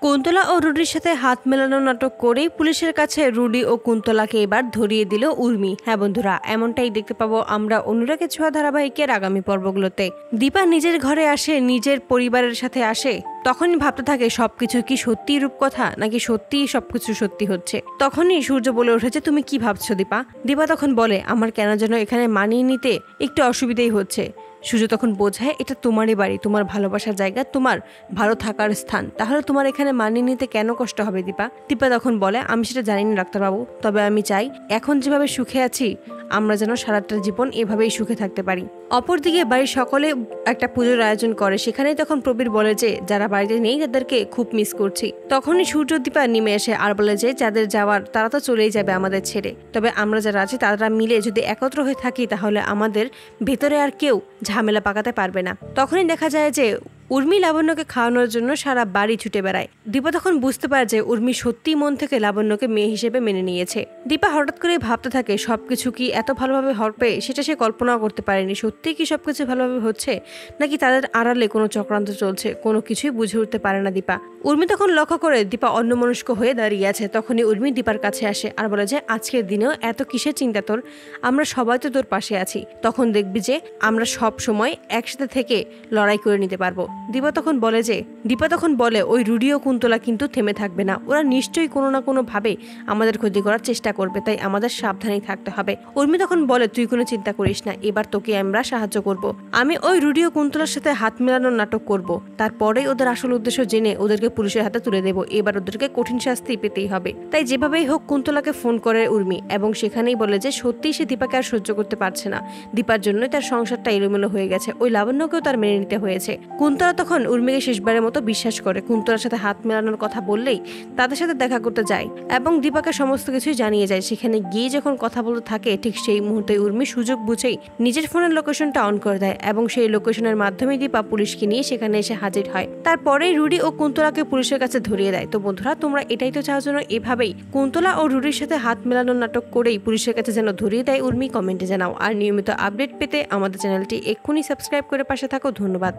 কুন্তলা ও রুডির সাথে হাত মেলানো নাটক করেই পুলিশের কাছে রুডি ও কুন্তলাকে এবার ধরিয়ে দিল উর্মি। হ্যাঁ বন্ধুরা, এমনটাই দেখতে পাবো আমরা অনুরাগের ছোঁয়া ধারাবাহিকের আগামী পর্বগুলোতে। দীপা নিজের ঘরে আসে, নিজের পরিবারের সাথে আসে, তখনই ভাবতে থাকে সবকিছু কি সত্যি রূপকথা নাকি সত্যিই সবকিছু সত্যি হচ্ছে। তখনই সূর্য বলে উঠেছে, তুমি কি ভাবছো দীপা? দীপা তখন বলে, আমার কেন যেন এখানে মানিয়ে নিতে একটু অসুবিধাই হচ্ছে। সূর্য তখন বোঝায়, এটা তোমারই বাড়ি, তোমার ভালোবাসার জায়গা, তোমার ভালো থাকার স্থান, তাহলে তোমার এখানে মানিয়ে নিতে কেন কষ্ট হবে দীপা? দীপা তখন বলে, আমি সেটা জানি না ডাক্তারবাবু, তবে আমি চাই এখন যেভাবে সুখে আছি আমরা যেন সারাটা জীবন এভাবেই সুখে থাকতে পারি। অপরদিকে বাড়ির সকলে একটা পুজোর আয়োজন করে, সেখানেই তখন প্রবীর বলে যে যারা বাড়িতে নেই তাদেরকে খুব মিস করছি। তখনই সূর্য দীপা নেমে আসে আর বলে যে যাদের যাওয়ার তারা তো চলেই যাবে আমাদের ছেড়ে, তবে আমরা যারা আছি তারা মিলে যদি একত্র হয়ে থাকি তাহলে আমাদের ভেতরে আর কেউ ঝামেলা পাকাতে পারবে না। তখনই দেখা যায় যে উর্মি লাবণ্যকে খাওয়ানোর জন্য সারা বাড়ি ছুটে বেড়ায়। দীপা তখন বুঝতে পারে যে উর্মি সত্যি মন থেকে লাবণ্যকে মেয়ে হিসেবে মেনে নিয়েছে। দীপা হঠাৎ করে ভাবতে থাকে সবকিছু কি এত ভালোভাবে হবে সেটা সে কল্পনাও করতে পারেনি। সত্যি কি সবকিছু ভালোভাবে হচ্ছে নাকি তাদের আড়ালে কোনো চক্রান্ত চলছে, কোনো কিছুই বুঝে উঠতে পারে না দীপা। উর্মি তখন লক্ষ্য করে দীপা অন্যমনস্ক হয়ে দাঁড়িয়ে আছে। তখনই উর্মি দীপার কাছে আসে আর বলে যে আজকের দিনেও এত কিসের চিন্তা তোর, আমরা সবাই তো তোর পাশে আছি, তখন দেখবি যে আমরা সব সময় একসাথে থেকে লড়াই করে নিতে পারবো। দীপা তখন বলে ওই রুডি ও কুন্তলা কিন্তু থেমে থাকবে না, ওরা নিশ্চয়ই কোনো না কোনো ভাবে আমাদের ক্ষতি করার চেষ্টা করবে, তাই আমাদের সাবধানেই থাকতে হবে। উর্মি তখন বলে, তুই কোনো চিন্তা করিস না, এবার তোকে আমরা সাহায্য করব। আমি ওই রুডি ও কুন্তলার সাথে হাত মেলানোর নাটক করব, তারপরেই ওদের আসল উদ্দেশ্য জেনে ওদেরকে পুলিশের হাতে তুলে দেবো। এবার ওদেরকে কঠিন শাস্তি পেতেই হবে। তাই যেভাবেই হোক কুন্তলাকে ফোন করে উর্মি এবং সেখানেই বলে যে সত্যিই সে দীপাকে আর সহ্য করতে পারছে না, দীপার জন্যই তার সংসারটা এলোমেলো হয়ে গেছে, ওই লাবণ্যকেও তার মেনে নিতে হয়েছে। কুন্তলা তখন উর্মিকে শেষবারের মতো বিশ্বাস করে, কুন্তলার সাথে হাত মেলানোর কথা বললেই তাদের সাথে দেখা করতে যায় এবং দীপাকে সমস্ত কিছুই জানিয়ে যায়। সেখানে গিয়ে যখন কথা বলতে থাকে ঠিক সেই মুহূর্তে উর্মি সুযোগ বুঝেই নিজের ফোনের লোকেশনটা অন করে দেয় এবং সেই লোকেশনের মাধ্যমে দীপা পুলিশকে নিয়ে সেখানে এসে হাজির হয়। তারপরেই রুডি ও কুন্তলাকে পুলিশের কাছে ধরিয়ে দেয়। তো বন্ধুরা, তোমরা এটাই তো চাও যেন এভাবেই কুন্তলা ও রুডির সাথে হাত মেলানোর নাটক করেই পুলিশের কাছে যেন ধরিয়ে দেয় উর্মি? কমেন্টে জানাও। আর নিয়মিত আপডেট পেতে আমাদের চ্যানেলটি এক্ষুনি সাবস্ক্রাইব করে পাশে থাকো। ধন্যবাদ।